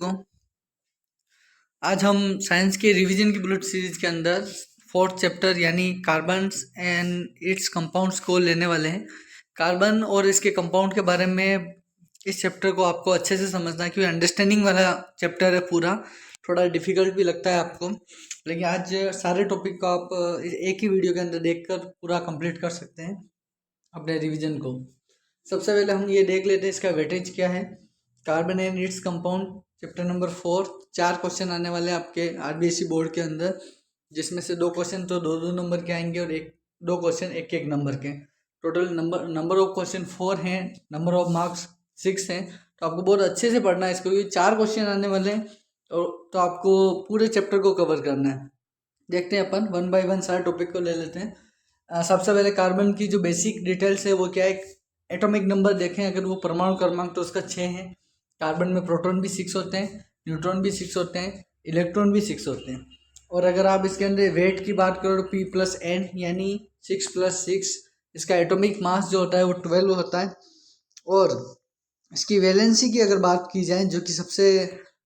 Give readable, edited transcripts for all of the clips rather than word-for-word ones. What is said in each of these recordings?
को आज हम साइंस के रिवीजन की बुलेट सीरीज के अंदर फोर्थ चैप्टर यानी कार्बन्स एंड इट्स कंपाउंड्स को लेने वाले हैं। कार्बन और इसके कंपाउंड के बारे में इस चैप्टर को आपको अच्छे से समझना है, क्योंकि अंडरस्टैंडिंग वाला चैप्टर है पूरा। थोड़ा डिफिकल्ट भी लगता है आपको, लेकिन आज सारे टॉपिक को आप एक ही वीडियो के अंदर देखकर पूरा कंप्लीट कर सकते हैं अपने रिवीजन को। सबसे पहले हम ये देख लेते हैं इसका वेटेज क्या है। Carbon and its compound chapter number 4, 4 question आने वाले हैं आपके आरबीएसई बोर्ड के अंदर, जिसमें से 2 क्वेश्चन तो 2-2 नंबर के आएंगे और 2 क्वेश्चन 1-1 नंबर के। टोटल नंबर ऑफ क्वेश्चन 4 हैं, नंबर ऑफ मार्क्स 6 हैं। तो आपको बहुत अच्छे से पढ़ना है इसको, क्योंकि 4 क्वेश्चन आने वाले हैं और तो आपको पूरे चैप्टर को कवर करना है। देखते हैं अपन 1 बाय 1 सारे टॉपिक को ले लेते हैं। सबसे पहले कार्बन की जो बेसिक डिटेल्स है वो क्या है। एटॉमिक नंबर देखें, अगर वो परमाणु क्रमांक तो उसका 6 है। कार्बन में प्रोटॉन भी 6 होते हैं, न्यूट्रॉन भी 6 होते हैं, इलेक्ट्रॉन भी 6 होते हैं। और अगर आप इसके अंदर वेट की बात करो तो P+N यानी 6+6, इसका एटॉमिक मास जो होता है वो 12 होता है। और इसकी वैलेंसी की अगर बात की जाए, जो कि सबसे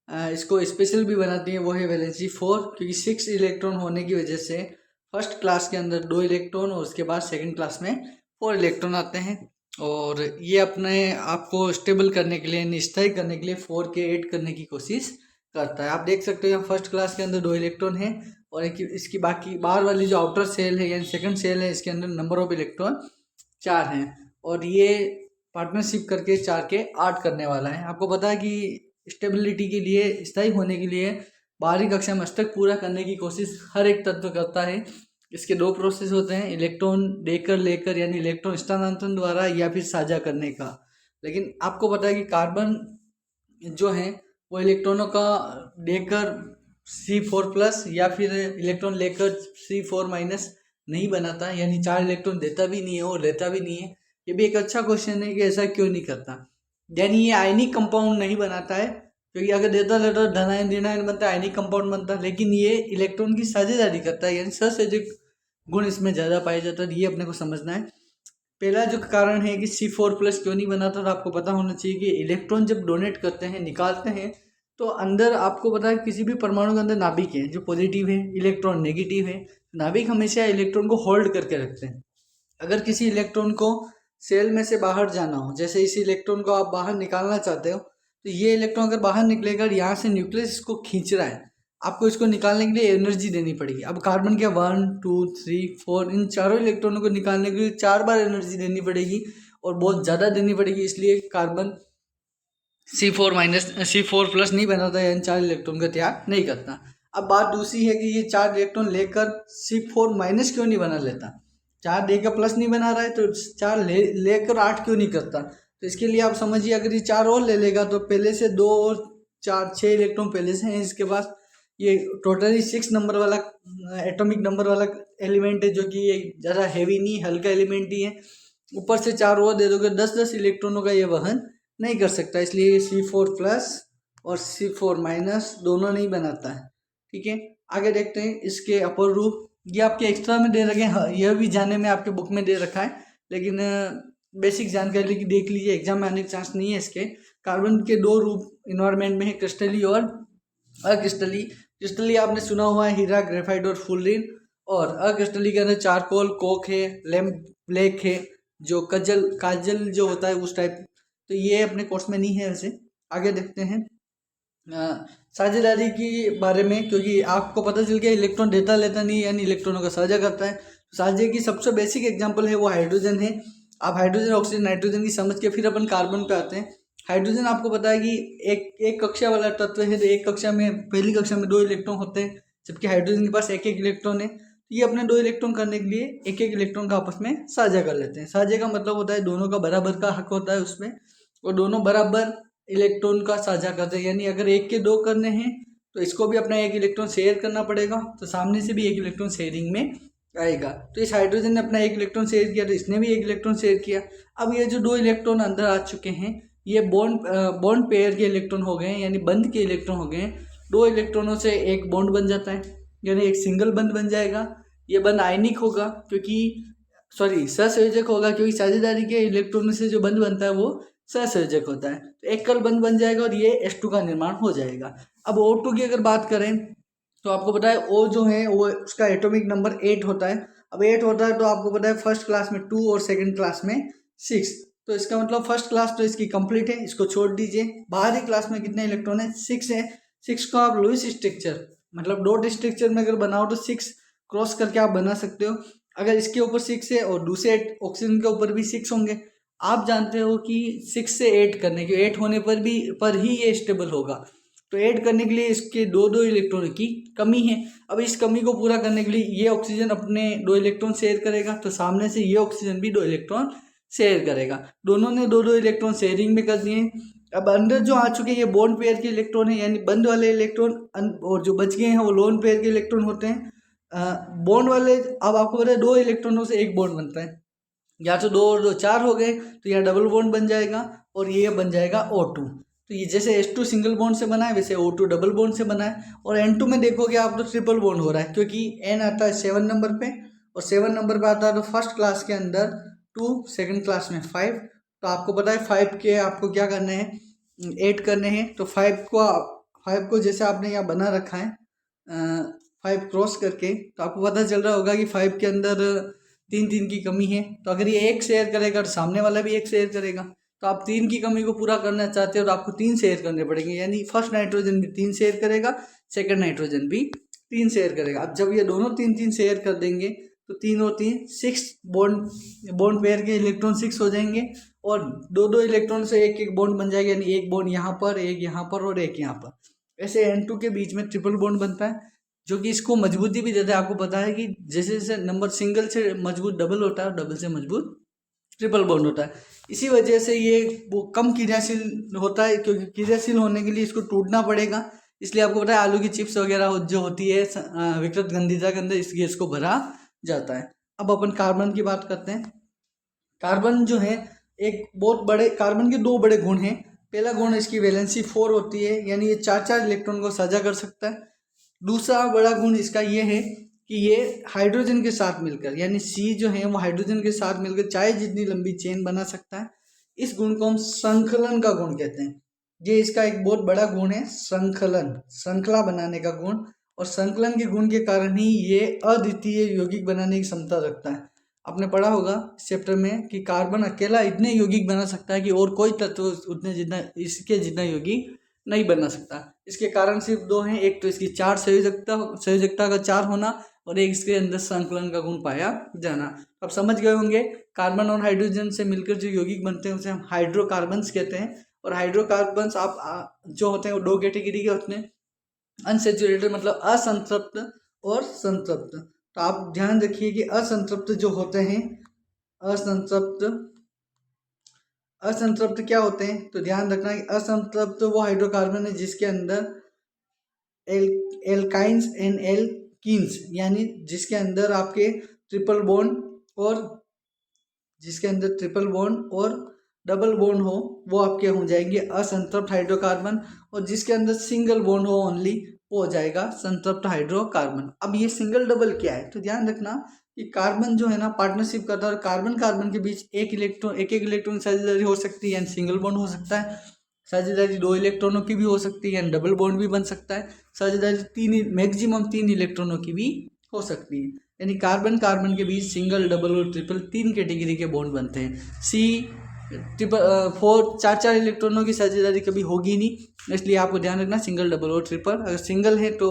इसको स्पेशल भी बनाती है, वो है वैलेंसी 4, क्योंकि 6 इलेक्ट्रॉन होने की वजह से फर्स्ट क्लास के अंदर 2 इलेक्ट्रॉन और उसके बाद सेकंड क्लास में 4 इलेक्ट्रॉन आते हैं। और ये अपने आप को स्टेबल करने के लिए, स्थायी करने के लिए 4 के ऐड करने की कोशिश करता है। आप देख सकते हो फर्स्ट क्लास के अंदर 2 इलेक्ट्रॉन है और इसकी बाकी बाहर वाली जो आउटर सेल है यानी सेकंड सेल है, इसके अंदर नंबर ऑफ इलेक्ट्रॉन 4 हैं और ये पार्टनरशिप करके 4 के 8 करने वाला है। आपको पता है कि स्टेबिलिटी के लिए, स्थायी होने के लिए बाहरी कक्षा में अष्टक पूरा करने की कोशिश हर एक तत्व करता है। इसके 2 प्रोसेस होते हैं, इलेक्ट्रॉन देकर लेकर यानी इलेक्ट्रॉन स्थानांतरण द्वारा या फिर साझा करने का। लेकिन आपको पता है कि कार्बन जो है वो इलेक्ट्रॉनों का देकर C4+ या फिर इलेक्ट्रॉन लेकर C4- नहीं बनाता, यानी 4 इलेक्ट्रॉन देता भी नहीं है और लेता भी नहीं है। ये भी एक अच्छा क्वेश्चन है कि ऐसा क्यों नहीं करता। यानी ये आयनिक कंपाउंड नहीं बनाता है, क्योंकि अगर देता लेता धनायन ऋणायन बनता है, आयनिक कंपाउंड बनता है। लेकिन ये इलेक्ट्रॉन की साझेदारी करता है, यानी सहसंयोजक गुण इसमें ज़्यादा पाया जाता है। ये अपने को समझना है। पहला जो कारण है कि C4+ क्यों नहीं बनाता, तो आपको पता होना चाहिए कि इलेक्ट्रॉन जब डोनेट करते हैं, निकालते हैं, तो अंदर आपको पता है किसी भी परमाणु के अंदर नाभिक है जो पॉजिटिव है, इलेक्ट्रॉन नेगेटिव है। नाभिक हमेशा इलेक्ट्रॉन को होल्ड करके रखते हैं। अगर किसी इलेक्ट्रॉन को सेल में से बाहर जाना हो, जैसे इस इलेक्ट्रॉन को आप बाहर निकालना चाहते हो, तो ये इलेक्ट्रॉन अगर बाहर निकलेगा, यहाँ से न्यूक्लियस इसको खींच रहा है, आपको इसको निकालने के लिए एनर्जी देनी पड़ेगी। अब कार्बन के 1, 2, 3, 4 इन चारों इलेक्ट्रॉनों को निकालने के लिए 4 बार एनर्जी देनी पड़ेगी और बहुत ज़्यादा देनी पड़ेगी। इसलिए कार्बन C4+ नहीं बनाता, यानी 4 इलेक्ट्रॉन का त्याग नहीं करता। अब बात दूसरी है कि ये 4 इलेक्ट्रॉन लेकर C4- क्यों नहीं बना लेता। 4 देकर प्लस नहीं बना रहा है तो 4 लेकर 8 क्यों नहीं करता। तो इसके लिए आप समझिए, अगर ये 4 और ले लेगा तो पहले से 2 और 4 6 इलेक्ट्रॉन पहले से हैं इसके पास। ये टोटली 6 नंबर वाला एटॉमिक नंबर वाला एलिमेंट है, जो कि ये ज़्यादा हैवी नहीं, हल्का एलिमेंट ही है। ऊपर से 4 और दे दोगे, 10-10 इलेक्ट्रॉनों का ये वहन नहीं कर सकता। इसलिए C4+ और C4- दोनों नहीं बनाता है। ठीक है, आगे देखते हैं इसके अपर रूप। ये आपके एक्स्ट्रा में दे रखे हैं, यह भी जाने में आपके बुक में दे रखा है, लेकिन बेसिक जानकारी की देख लीजिए, एग्जाम में आने का चांस नहीं है इसके। कार्बन के 2 रूप इन्वायरमेंट में है, क्रिस्टली और अक्रिस्टली। क्रिस्टली आपने सुना हुआ है, हीरा, ग्रेफाइट और फुलरिन। और अक्रिस्टली के अंदर चारकोल, कोक है, लैम्प ब्लैक है, जो काजल जो होता है उस टाइप। तो ये अपने कोर्स में नहीं है वैसे। आगे देखते हैं साझेदारी के बारे में, क्योंकि आपको पता चल गया इलेक्ट्रॉन देता लेता नहीं, यानी इलेक्ट्रॉनों का साझा करता है। साझे की सबसे बेसिक एग्जांपल है वो हाइड्रोजन है। आप हाइड्रोजन, ऑक्सीजन, नाइट्रोजन की समझ के फिर अपन कार्बन पे आते हैं। हाइड्रोजन आपको पता है कि एक कक्षा वाला तत्व है, तो एक कक्षा में, पहली कक्षा में 2 इलेक्ट्रॉन होते हैं, जबकि हाइड्रोजन के पास 1-1 इलेक्ट्रॉन है। तो ये अपने 2 इलेक्ट्रॉन करने के लिए 1-1 इलेक्ट्रॉन का आपस में साझा कर लेते हैं। साझे का मतलब होता है दोनों का बराबर का हक होता है उसमें, और दोनों बराबर इलेक्ट्रॉन का साझा करते हैं। यानी अगर 1 के 2 करने हैं तो इसको भी अपना 1 इलेक्ट्रॉन शेयर करना पड़ेगा, तो सामने से भी 1 इलेक्ट्रॉन शेयरिंग में आएगा। तो इस हाइड्रोजन ने अपना 1 इलेक्ट्रॉन शेयर किया, तो इसने भी 1 इलेक्ट्रॉन शेयर किया। अब ये जो 2 इलेक्ट्रॉन अंदर आ चुके हैं, ये बॉन्ड पेयर के इलेक्ट्रॉन हो गए, यानी बंध के इलेक्ट्रॉन हो गए। 2 इलेक्ट्रॉनों से एक बॉन्ड बन जाता है, यानी एक सिंगल बंध बन जाएगा। ये बंध आयनिक होगा, क्योंकि सहसंयोजक होगा, क्योंकि साझेदारी के इलेक्ट्रॉनों से जो बंध बनता है वो सहसंयोजक होता है। तो एक कल बन जाएगा और ये H2 का निर्माण हो जाएगा। अब O2 की अगर बात करें तो आपको पता है O जो है वो उसका एटॉमिक नंबर 8 होता है। अब 8 होता है तो आपको पता है फर्स्ट क्लास में 2 और सेकंड क्लास में 6। तो इसका मतलब फर्स्ट क्लास तो इसकी कंप्लीट है, इसको छोड़ दीजिए। बाहरी क्लास में कितने इलेक्ट्रॉन है? 6 है। 6 को आप लुईस स्ट्रक्चर मतलब डॉट स्ट्रक्चर में अगर बनाओ तो 6 क्रॉस करके आप बना सकते हो। अगर इसके ऊपर 6 है और दूसरे ऑक्सीजन के ऊपर भी 6 होंगे, आप जानते हो कि 6 से 8 करने के 8 होने पर ही ये स्टेबल होगा। तो ऐड करने के लिए इसके दो इलेक्ट्रॉन की कमी है। अब इस कमी को पूरा करने के लिए ये ऑक्सीजन अपने 2 इलेक्ट्रॉन शेयर करेगा, तो सामने से ये ऑक्सीजन भी 2 इलेक्ट्रॉन शेयर करेगा। दोनों ने 2 इलेक्ट्रॉन शेयरिंग में कर दिए हैं। अब अंदर जो आ चुके हैं ये बॉन्ड पेयर के इलेक्ट्रॉन है, यानी बंद वाले इलेक्ट्रॉन, और जो बच गए हैं वो लोन पेयर के इलेक्ट्रॉन होते हैं। बॉन्ड वाले, अब आपको पता है 2 इलेक्ट्रॉनों से एक बॉन्ड बनता है, या तो 2 और 2 4 हो गए तो यहाँ डबल बॉन्ड बन जाएगा और ये बन जाएगा O2। तो ये जैसे H2 सिंगल बॉन्ड से बना है वैसे O2 डबल बॉन्ड से बना है। और N2 में देखोगे आप तो ट्रिपल बॉन्ड हो रहा है, क्योंकि N आता है 7 नंबर पे और 7 नंबर पे आता है तो फर्स्ट क्लास के अंदर 2, सेकंड क्लास में 5। तो आपको पता है 5 के आपको क्या करने हैं? 8 करने हैं। तो 5 को जैसे आपने यहाँ बना रखा है 5 क्रॉस करके, तो आपको पता चल रहा होगा कि 5 के अंदर 3 की कमी है। तो अगर ये 1 शेयर करेगा तो सामने वाला भी 1 शेयर करेगा। तो आप 3 की कमी को पूरा करना चाहते हो तो आपको 3 शेयर करने पड़ेंगे, यानी फर्स्ट नाइट्रोजन भी 3 शेयर करेगा, सेकंड नाइट्रोजन भी 3 शेयर करेगा। अब जब ये दोनों 3 शेयर कर देंगे तो 3 और 3 6 बॉन्ड पेयर के इलेक्ट्रॉन 6 हो जाएंगे और 2 इलेक्ट्रॉन से एक बॉन्ड बन जाएगा, यानी एक बॉन्ड यहाँ पर, एक यहाँ पर और एक यहाँ पर। ऐसे N2 के बीच में ट्रिपल बॉन्ड बनता है, जो कि इसको मजबूती भी देता है। आपको पता है कि जैसे जैसे नंबर सिंगल से मजबूत डबल होता है और डबल से मजबूत ट्रिपल बॉन्ड होता है। इसी वजह से ये वो कम क्रियाशील होता है, क्योंकि क्रियाशील होने के लिए इसको टूटना पड़ेगा। इसलिए आपको पता है आलू की चिप्स वगैरह जो होती है विकृत गंधिता के अंदर इस गैस को भरा जाता है। अब अपन कार्बन की बात करते हैं। कार्बन जो है एक बहुत बड़े, कार्बन के 2 बड़े गुण हैं। पहला गुण इसकी वैलेंसी 4 होती है, यानी ये 4 इलेक्ट्रॉन को साझा कर सकता है। दूसरा बड़ा गुण इसका ये है कि ये हाइड्रोजन के साथ मिलकर, यानी C जो है वो हाइड्रोजन के साथ मिलकर चाहे जितनी लंबी चेन बना सकता है। इस गुण को हम श्रृंखलन का गुण कहते हैं। ये इसका एक बहुत बड़ा गुण है, श्रृंखला बनाने का गुण। और श्रृंखलन के गुण के कारण ही ये अद्वितीय यौगिक बनाने की क्षमता रखता है। आपने पढ़ा होगा इस चैप्टर में कि कार्बन अकेला इतने यौगिक बना सकता है कि और कोई तत्व उतने जितना इसके जितना यौगिक नहीं बना सकता। इसके कारण सिर्फ 2 हैं, एक तो इसकी 4 संयोजकता का 4 होना और एक इसके अंदर संकलन का गुण पाया जाना। अब समझ गए होंगे कार्बन और हाइड्रोजन से मिलकर जो यौगिक बनते हैं उसे हम हाइड्रोकार्बन्स कहते हैं। और हाइड्रोकार्बन्स आप जो होते हैं वो 2 कैटेगरी के होते हैं, अनसेचुरेटेड मतलब असंतृप्त और संतृप्त। तो आप ध्यान रखिए कि असंतृप्त जो होते हैं, असंतृप्त क्या होते हैं? तो ध्यान रखना कि असंतृप्त वो हाइड्रोकार्बन है जिसके अंदर एल्काइंस एंड एल्कीन्स, यानी जिसके अंदर आपके ट्रिपल बॉन्ड और डबल बॉन्ड हो, वो आपके हो जाएंगे असंतृप्त हाइड्रोकार्बन। और जिसके अंदर सिंगल बॉन्ड हो ओनली, वो हो जाएगा संतृप्त हाइड्रोकार्बन। अब ये सिंगल डबल क्या है? तो ध्यान रखना कि कार्बन जो है ना पार्टनरशिप करता है और कार्बन के बीच एक इलेक्ट्रॉन साझेदारी हो सकती है, यानी सिंगल बॉन्ड हो सकता है। साझेदारी 2 इलेक्ट्रॉनों की भी हो सकती है, यानी डबल बॉन्ड भी बन सकता है। साझेदारी मैक्सिमम 3 इलेक्ट्रॉनों की भी हो सकती है, यानी कार्बन के बीच सिंगल, डबल और ट्रिपल 3 कैटेगरी के बॉन्ड बनते हैं। ट्रिपल 4 इलेक्ट्रॉनों की साझेदारी कभी होगी नहीं, इसलिए आपको ध्यान रखना सिंगल, डबल और ट्रिपल। अगर सिंगल है तो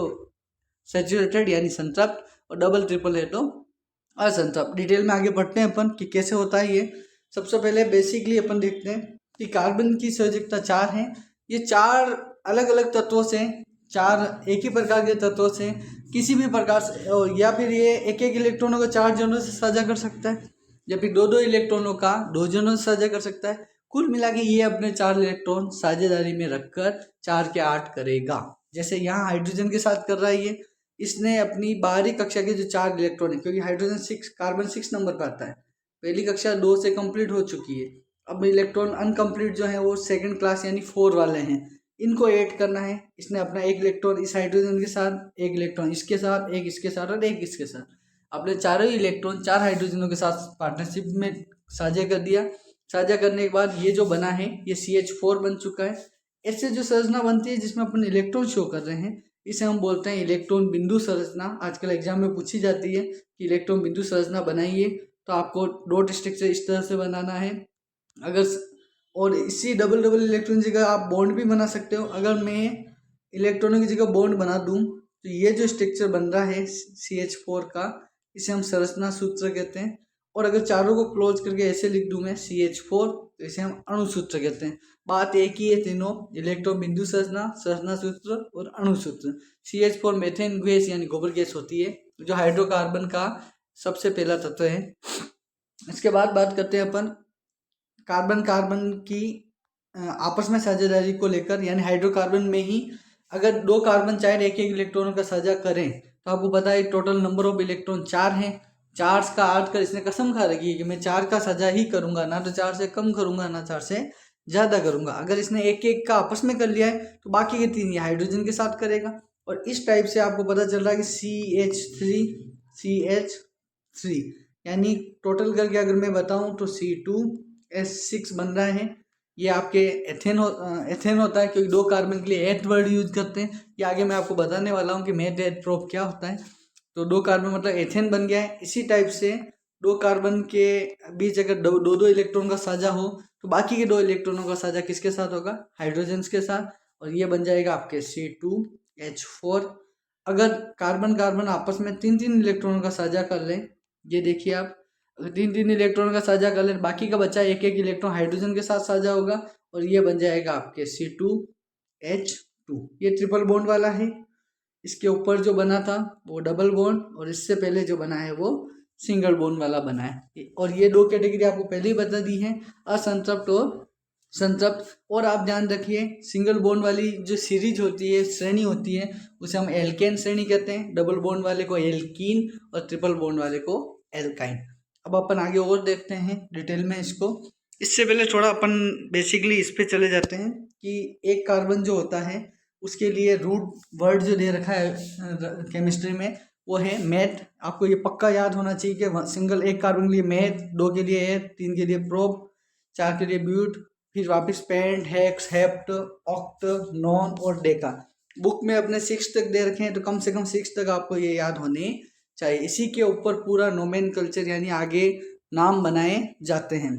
सैचुरेटेड यानी संतृप्त, और डबल ट्रिपल है तो असंतृप्त। डिटेल में आगे बढ़ते हैं अपन कि कैसे होता है ये। सबसे पहले बेसिकली अपन देखते हैं कि कार्बन की संयोजकता 4 है। ये 4 अलग अलग तत्वों से, 4 एक ही प्रकार के तत्वों से किसी भी प्रकार से, या फिर ये एक इलेक्ट्रॉनों को 4 जनों से साझा कर सकता है, या फिर 2 इलेक्ट्रॉनों का 2 जनों से साझा कर सकता है। कुल मिला के ये अपने 4 इलेक्ट्रॉन साझेदारी में रखकर 4 के 8 करेगा। जैसे यहाँ हाइड्रोजन के साथ कर रहा है ये, इसने अपनी बाहरी कक्षा के जो 4 इलेक्ट्रॉन है, क्योंकि कार्बन 6 नंबर पर आता है, पहली कक्षा 2 से कंप्लीट हो चुकी है। अब इलेक्ट्रॉन अनकम्प्लीट जो है वो सेकंड क्लास यानी 4 वाले हैं, इनको ऐड करना है। इसने अपना एक इलेक्ट्रॉन इस हाइड्रोजन के साथ, एक इलेक्ट्रॉन इसके साथ, एक इसके साथ और एक इसके साथ, अपने चारों इलेक्ट्रॉन 4 हाइड्रोजनों के साथ पार्टनरशिप में साझा कर दिया। साझा करने के बाद ये जो बना है ये CH4 बन चुका है। इससे जो संरचना बनती है जिसमें अपन इलेक्ट्रॉन शो कर रहे हैं, इसे हम बोलते हैं इलेक्ट्रॉन बिंदु संरचना। आजकल एग्जाम में पूछी जाती है कि इलेक्ट्रॉन बिंदु संरचना बनाइए, तो आपको डॉट स्ट्रक्चर इस तरह से बनाना है। अगर और इसी डबल डबल इलेक्ट्रॉन की जगह आप बॉन्ड भी बना सकते हो। अगर मैं इलेक्ट्रॉनों की जगह बॉन्ड बना दूं तो ये जो स्ट्रक्चर बन रहा है CH4 का, इसे हम संरचना सूत्र कहते हैं। और अगर चारों को क्लोज करके ऐसे लिख दूं मैं CH4, तो इसे हम अणु सूत्र कहते हैं। बात एक ही है तीनों, इलेक्ट्रॉन बिंदु संरचना, संरचना सूत्र और अणु सूत्र। CH4 मेथेन गैस यानी गोबर गैस होती है, जो हाइड्रोकार्बन का सबसे पहला तत्व है। इसके बाद बात करते हैं अपन कार्बन कार्बन की आपस में साझेदारी को लेकर, यानी हाइड्रोकार्बन में ही अगर दो कार्बन चाहे एक एक इलेक्ट्रॉनों का साझा करें, तो आपको पता है टोटल नंबर ऑफ इलेक्ट्रॉन 4 हैं। 4 का अर्थ कर इसने कसम खा रखी है कि मैं 4 का साझा ही करूंगा, ना तो 4 से कम करूंगा ना 4 से ज़्यादा करूंगा। अगर इसने एक एक का आपस में कर लिया है तो बाकी के 3 ये हाइड्रोजन के साथ करेगा। और इस टाइप से आपको पता चल रहा है कि CH3 यानी टोटल करके अगर मैं बताऊं तो C2H6 बन रहा है। ये आपके एथेन होता है, क्योंकि 2 कार्बन के लिए एथ वर्ड यूज करते हैं। ये आगे मैं आपको बताने वाला हूँ कि मेथ एथ प्रोप क्या होता है। तो 2 कार्बन मतलब एथेन बन गया है। इसी टाइप से 2 कार्बन के बीच अगर दो इलेक्ट्रॉन का साझा हो तो बाकी के 2 इलेक्ट्रॉनों का साझा किसके साथ होगा? हाइड्रोजन के साथ। और ये बन जाएगा आपके C2H4। अगर कार्बन कार्बन आपस में 3 इलेक्ट्रॉनों का साझा कर लें, ये देखिए आप, 3 इलेक्ट्रॉन का साझा कर ले, बाकी का बचा एक एक इलेक्ट्रॉन हाइड्रोजन के साथ साझा होगा और ये बन जाएगा आपके C2H2। ये ट्रिपल बॉन्ड वाला है। इसके ऊपर जो बना था वो डबल बॉन्ड, और इससे पहले जो बना है वो सिंगल बॉन्ड वाला बना है। और ये 2 कैटेगरी आपको पहले ही बता दी है, असंतृप्त और संतृप्त। और आप ध्यान रखिए, सिंगल बॉन्ड वाली जो सीरीज होती है, श्रेणी होती है, उसे हम एल्केन श्रेणी कहते हैं। डबल बॉन्ड वाले को एल्कीन और ट्रिपल बॉन्ड वाले को एल्काइन। अब अपन आगे और देखते हैं डिटेल में इसको। इससे पहले थोड़ा अपन बेसिकली इस पे चले जाते हैं कि एक कार्बन जो होता है उसके लिए रूट वर्ड जो दे रखा है केमिस्ट्री में वो है मेथ। आपको ये पक्का याद होना चाहिए कि सिंगल एक कार्बन के लिए मेथ, 2 के लिए एथ, 3 के लिए प्रोप, 4 के लिए ब्यूट, फिर वापस pent, hex, hept, oct, non और डेका। बुक में अपने 6 तक दे रखे हैं, तो कम से कम 6 तक आपको ये याद होने चाहिए। इसी के ऊपर पूरा नोमेनकल्चर यानी आगे नाम बनाए जाते हैं।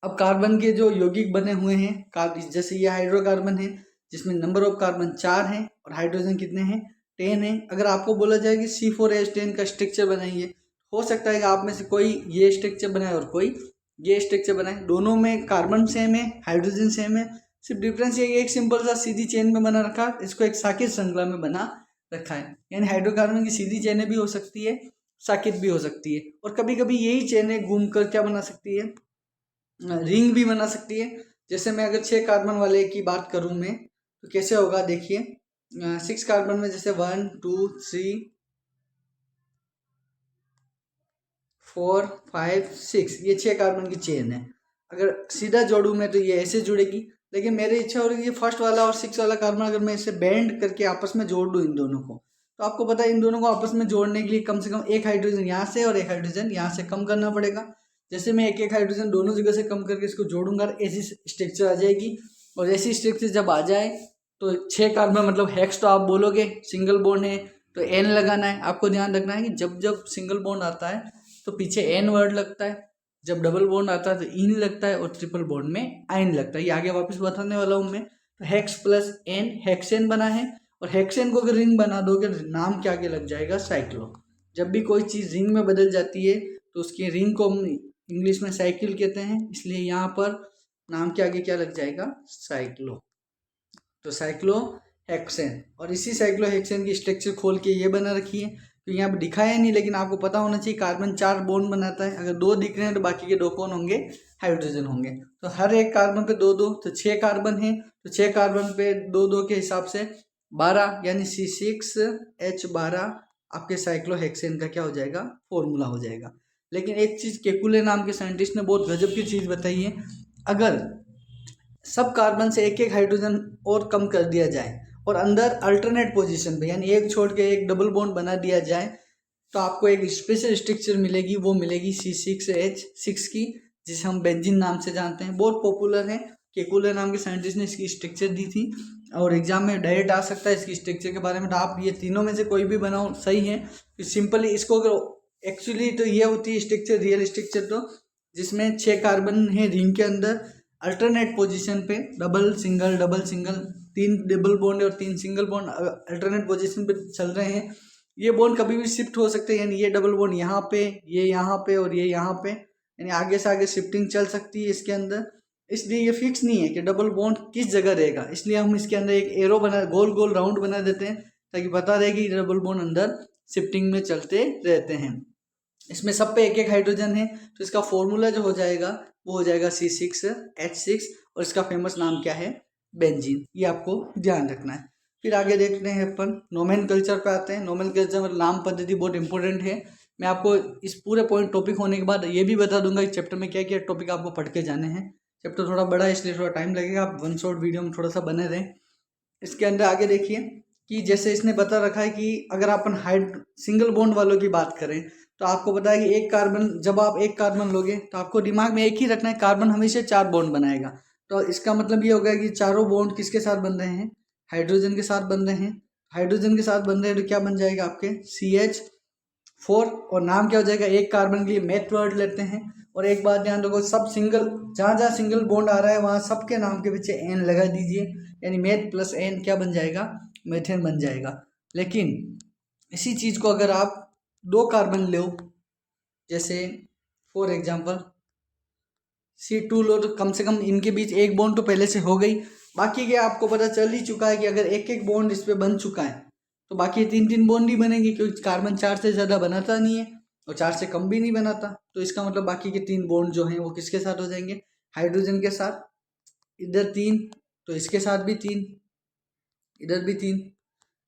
अब कार्बन के जो यौगिक बने हुए हैं, जैसे ये हाइड्रोकार्बन है जिसमें नंबर ऑफ कार्बन 4 हैं और हाइड्रोजन कितने हैं? 10 है। अगर आपको बोला जाए कि C4H10 का स्ट्रक्चर बनाइए, हो सकता है कि आप में से कोई ये स्ट्रक्चर बनाए और कोई ये स्ट्रक्चर बनाए। दोनों में कार्बन सेम है, हाइड्रोजन सेम है, सिर्फ डिफरेंस ये एक सिंपल सा सीधी चेन में बना रखा, इसको एक साकित श्रृंखला में बना रखा है। यानी हाइड्रोकार्बन की सीधी चेनें भी हो सकती है, साकित भी हो सकती है, और कभी कभी यही चेनें घूमकर क्या बना सकती है? रिंग भी बना सकती है। जैसे मैं अगर 6 कार्बन वाले की बात करूं मैं, तो कैसे होगा देखिए। 6 कार्बन में जैसे 1 2 3 4 5 6, ये 6 कार्बन की चेन है। अगर सीधा जोड़ूं मैं तो ये ऐसे जुड़ेगी, लेकिन मेरी इच्छा हो रही है ये फर्स्ट वाला और 6 वाला कार्बन अगर मैं इसे बेंड करके आपस में जोड़ दूं इन दोनों को, तो आपको पता है इन दोनों को आपस में जोड़ने के लिए कम से कम एक हाइड्रोजन यहाँ से और एक हाइड्रोजन यहाँ से कम करना पड़ेगा। जैसे मैं एक एक हाइड्रोजन दोनों जगह से कम करके इसको जोड़ूंगा, ऐसी स्ट्रक्चर आ जाएगी। और ऐसी स्ट्रक्चर जब आ जाए तो 6 कार्बन मतलब हेक्स तो आप बोलोगे, सिंगल बॉन्ड है तो एन लगाना है। आपको ध्यान रखना है कि जब जब सिंगल बॉन्ड आता है तो पीछे एन वर्ड लगता है, जब डबल बॉन्ड आता है तो इन लगता है, और ट्रिपल बॉन्ड में आइन लगता है। ये आगे वापस बताने वाला हूँ मैं। तो हेक्स प्लस एन हेक्सेन बना है, और हेक्सेन को अगर रिंग बना दोगे नाम के आगे लग जाएगा साइक्लो। जब भी कोई चीज़ रिंग में बदल जाती है तो उसकी रिंग को हम इंग्लिश में साइकिल कहते हैं, इसलिए यहाँ पर नाम के आगे क्या लग जाएगा? साइक्लो। तो साइक्लो हेक्सेन। और इसी साइक्लो हेक्सेन की स्ट्रक्चर खोल के ये बना रखी है, तो यहाँ पर दिखाया नहीं, लेकिन आपको पता होना चाहिए कार्बन 4 बॉन्ड बनाता है। अगर 2 दिख रहे हैं तो बाकी के 2 कौन होंगे? हाइड्रोजन होंगे। तो हर एक कार्बन पे 2 तो 6 कार्बन है, तो 6 कार्बन पे 2 के हिसाब से 12 यानी C6H12 आपके साइक्लोहेक्सेन का क्या हो जाएगा? फॉर्मूला हो जाएगा। लेकिन एक चीज़ केकुले नाम के साइंटिस्ट ने बहुत गजब की चीज़ बताई है। अगर सब कार्बन से एक एक हाइड्रोजन और कम कर दिया जाए और अंदर अल्टरनेट पोजीशन पे यानी एक छोड़ के एक डबल बॉन्ड बना दिया जाए, तो आपको एक स्पेशल स्ट्रक्चर मिलेगी, वो मिलेगी C6H6 की, जिसे हम बेंजीन नाम से जानते हैं, बहुत पॉपुलर है। केकुले नाम के साइंटिस्ट ने इसकी स्ट्रक्चर दी थी और एग्जाम में डायरेक्ट आ सकता है इसकी स्ट्रक्चर के बारे में। तो आप ये तीनों में से कोई भी बनाओ सही है। तो सिंपली इसको अगर एक्चुअली तो ये होती है स्ट्रक्चर, रियल स्ट्रक्चर, तो जिसमें 6 कार्बन है रिंग के अंदर, अल्टरनेट पोजीशन पे डबल सिंगल 3 डबल बॉन्ड और 3 सिंगल बॉन्ड अल्टरनेट पोजीशन पे चल रहे हैं। ये बॉन्ड कभी भी शिफ्ट हो सकते हैं, यानी ये डबल बॉन्ड यहाँ पे, ये यहाँ पे और ये यहाँ पे, यानी आगे से आगे शिफ्टिंग चल सकती है इसके अंदर। इसलिए ये फिक्स नहीं है कि डबल बॉन्ड किस जगह रहेगा, इसलिए हम इसके अंदर एक एरो बना, गोल गोल राउंड बना देते हैं ताकि पता रहे कि डबल बॉन्ड अंदर शिफ्टिंग में चलते रहते हैं। इसमें सब पे एक एक हाइड्रोजन है, तो इसका फॉर्मूला जो हो जाएगा वो हो जाएगा C6H6 और इसका फेमस नाम क्या है, बेंजीन। ये आपको ध्यान रखना है। फिर आगे देखते हैं अपन नोमेनकल्चर पे आते हैं। नोमेनकल्चर में नाम पद्धति बहुत इंपॉर्टेंट है। मैं आपको इस पूरे पॉइंट टॉपिक होने के बाद ये भी बता दूंगा कि चैप्टर में क्या क्या टॉपिक आपको पढ़ के जाने हैं। चैप्टर थोड़ा बड़ा है इसलिए थोड़ा टाइम लगेगा, आप वन शॉट वीडियो में थोड़ा सा बने रहें। इसके अंदर आगे देखिए कि जैसे इसने बता रखा है कि अगर अपन सिंगल बॉन्ड वालों की बात करें तो आपको पता है कि एक कार्बन, जब आप एक कार्बन लोगे तो आपको दिमाग में एक ही रखना है, कार्बन हमेशा 4 बॉन्ड बनाएगा। तो इसका मतलब ये होगा कि चारों बॉन्ड किसके साथ बन रहे हैं, हाइड्रोजन के साथ बन रहे हैं। हाइड्रोजन के साथ बन रहे हैं तो क्या बन जाएगा आपके CH4 और नाम क्या हो जाएगा, एक कार्बन के लिए मैथ वर्ड लेते हैं। और एक बात ध्यान रखो, सब सिंगल, जहाँ जहाँ सिंगल बॉन्ड आ रहा है वहाँ सबके नाम के पीछे N लगा दीजिए, यानी मैथ प्लस N क्या बन जाएगा, मेथेन बन जाएगा। लेकिन इसी चीज़ को अगर आप 2 कार्बन लो, जैसे फॉर एग्जांपल C2 लो, तो कम से कम इनके बीच एक बॉन्ड तो पहले से हो गई। बाकी के आपको पता चल ही चुका है कि अगर एक एक बॉन्ड इस पे बन चुका है तो बाकी 3 बॉन्ड ही बनेंगे, क्योंकि कार्बन 4 से ज़्यादा बनाता नहीं है और 4 से कम भी नहीं बनाता। तो इसका मतलब बाकी के 3 बॉन्ड जो हैं वो किसके साथ हो जाएंगे, हाइड्रोजन के साथ। इधर 3 तो इसके साथ भी 3, इधर भी 3,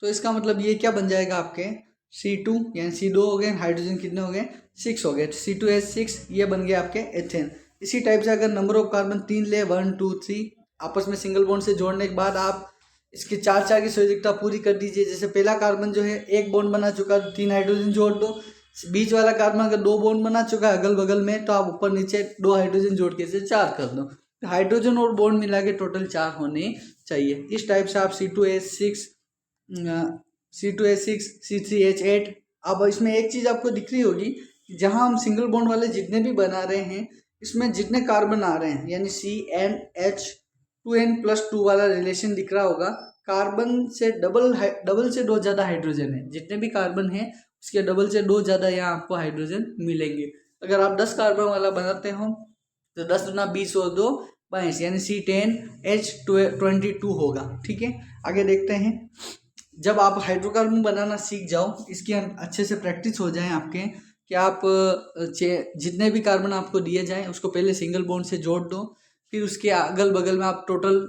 तो इसका मतलब ये क्या बन जाएगा आपके C2 यानी C2 हो गए, हाइड्रोजन कितने हो गए, 6 हो गए, C2H6 ये बन गया आपके एथेन। इसी टाइप से अगर नंबर ऑफ कार्बन 3 ले, 1 2 3, आपस में सिंगल बॉन्ड से जोड़ने के बाद आप इसकी 4 की संयोजकता पूरी कर दीजिए। जैसे पहला कार्बन जो है एक बॉन्ड बना चुका है, 3 हाइड्रोजन जोड़ दो। बीच वाला कार्बन अगर 2 बॉन्ड बना चुका है अगल बगल में, तो आप ऊपर नीचे 2 हाइड्रोजन जोड़ के इसे 4 कर दो। हाइड्रोजन और बॉन्ड मिला के टोटल 4 होने चाहिए। इस टाइप से आप C2H6, C3H8। अब इसमें एक चीज़ आपको दिख रही होगी, जहाँ हम सिंगल बॉन्ड वाले जितने भी बना रहे हैं इसमें जितने कार्बन आ रहे हैं, यानी CnH2n+2 वाला रिलेशन दिख रहा होगा। कार्बन से डबल से 2 ज़्यादा हाइड्रोजन है, जितने भी कार्बन हैं उसके डबल से 2 ज़्यादा यहाँ आपको हाइड्रोजन मिलेंगे। अगर आप 10 कार्बन वाला बनाते हो तो 10 दूना 20 और 2 22, यानी C10H22 होगा। ठीक है, आगे देखते हैं। जब आप हाइड्रोकार्बन बनाना सीख जाओ, इसकी अच्छे से प्रैक्टिस हो जाए आपके, कि आप जितने भी कार्बन आपको दिए जाएं उसको पहले सिंगल बॉन्ड से जोड़ दो, फिर उसके अगल बगल में आप टोटल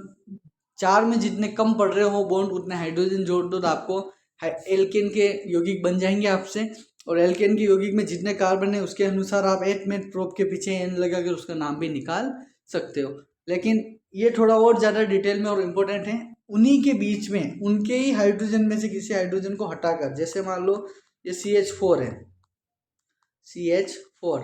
4 में जितने कम पड़ रहे हो बॉन्ड उतने हाइड्रोजन जोड़ दो, तो आपको एल्केन के यौगिक बन जाएंगे आपसे। और एल्केन के यौगिक में जितने कार्बन है उसके अनुसार आप एटमेट प्रोप के पीछे N लगा कर उसका नाम भी निकाल सकते हो। लेकिन ये थोड़ा और ज़्यादा डिटेल में और इम्पोर्टेंट है। उन्हीं के बीच में उनके ही हाइड्रोजन में से किसी हाइड्रोजन को हटाकर, जैसे मान लो ये CH4 है, CH4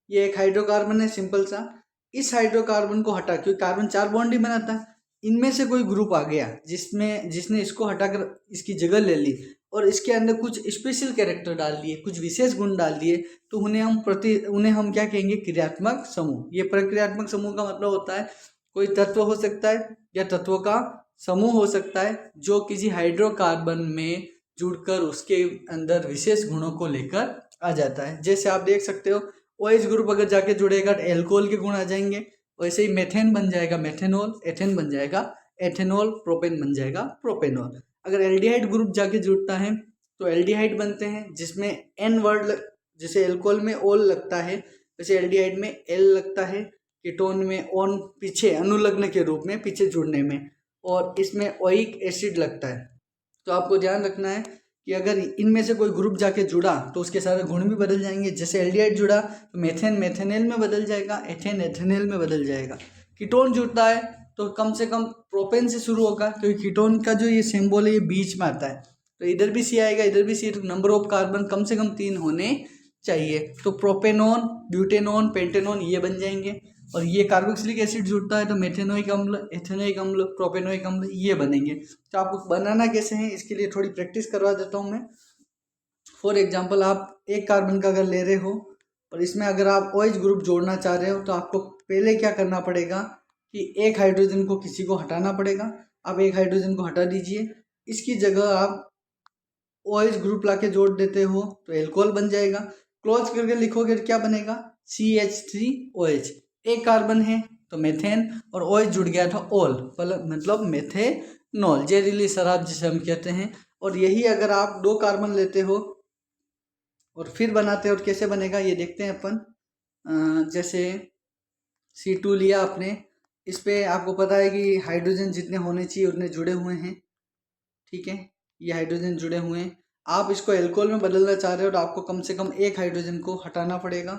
ये एक हाइड्रोकार्बन है सिंपल सा। इस हाइड्रोकार्बन को हटा, क्योंकि कार्बन 4 बॉन्ड ही बनाता है, इनमें से कोई ग्रुप आ गया जिसने इसको हटाकर इसकी जगह ले ली और इसके अंदर कुछ स्पेशल कैरेक्टर डाल दिए, कुछ विशेष गुण डाल दिए, तो उन्हें हम क्या कहेंगे, क्रियात्मक समूह। ये प्रक्रियात्मक समूह का मतलब होता है कोई तत्व हो सकता है या तत्वों का समूह हो सकता है जो किसी हाइड्रोकार्बन में जुड़कर उसके अंदर विशेष गुणों को लेकर आ जाता है। जैसे आप देख सकते हो OH ग्रुप अगर जाके जुड़ेगा तो एल्कोहल के गुण आ जाएंगे, वैसे ही मेथेन बन जाएगा मेथेनॉल, एथेन बन जाएगा एथेनॉल, प्रोपेन बन जाएगा प्रोपेनॉल। अगर एल्डिहाइड ग्रुप जाके जुड़ता है तो एल्डिहाइड बनते हैं, जिसमें N वर्ड, जैसे एल्कोहल में ओल लगता है वैसे एल्डिहाइड में L लगता है, कीटोन में ओन पीछे अनुलग्न के रूप में पीछे जुड़ने में, और इसमें ओइक एसिड लगता है। तो आपको ध्यान रखना है कि अगर इनमें से कोई ग्रुप जाके जुड़ा तो उसके सारे गुण भी बदल जाएंगे। जैसे एल्डिहाइड जुड़ा तो मेथेन मेथेनेल में बदल जाएगा, एथेन एथेनेल में बदल जाएगा। कीटोन जुड़ता है तो कम से कम प्रोपेन से शुरू होगा, क्योंकि कीटोन का जो ये सिंबल है ये बीच में आता है, तो इधर भी C आएगा इधर भी C, तो नंबर ऑफ कार्बन कम से कम 3 होने चाहिए। तो प्रोपेनॉन, ब्यूटेनॉन, पेंटेनॉन ये बन जाएंगे। और ये कार्बोक्सिलिक एसिड जुड़ता है तो मेथेनोइक अम्ल, एथेनोइक अम्ल, प्रोपेनोइक अम्ल ये बनेंगे। तो आपको बनाना कैसे हैं इसके लिए थोड़ी प्रैक्टिस करवा देता हूँ मैं। फॉर एग्जाम्पल आप एक कार्बन का अगर ले रहे हो और इसमें अगर आप OH ग्रुप जोड़ना चाह रहे हो तो आपको पहले क्या करना पड़ेगा कि एक हाइड्रोजन को किसी को हटाना पड़ेगा। आप एक हाइड्रोजन को हटा दीजिए, इसकी जगह आप OH ग्रुप लाके जोड़ देते हो तो एल्कोहल बन जाएगा। क्लोज करके लिखोगे तो क्या बनेगा, CH3OH। एक कार्बन है तो मेथेन और OH जुड़ गया था ओल, मतलब मेथेनॉल, जहरीली शराब जिसे हम कहते हैं। और यही अगर आप दो कार्बन लेते हो और फिर बनाते हो और कैसे बनेगा ये देखते हैं अपन। जैसे C2 लिया आपने, इस पे आपको पता है कि हाइड्रोजन जितने होने चाहिए उतने जुड़े हुए हैं, ठीक है, ये हाइड्रोजन जुड़े हुए हैं। आप इसको एल्कोहल में बदलना चाह रहे हो तो आपको कम से कम एक हाइड्रोजन को हटाना पड़ेगा।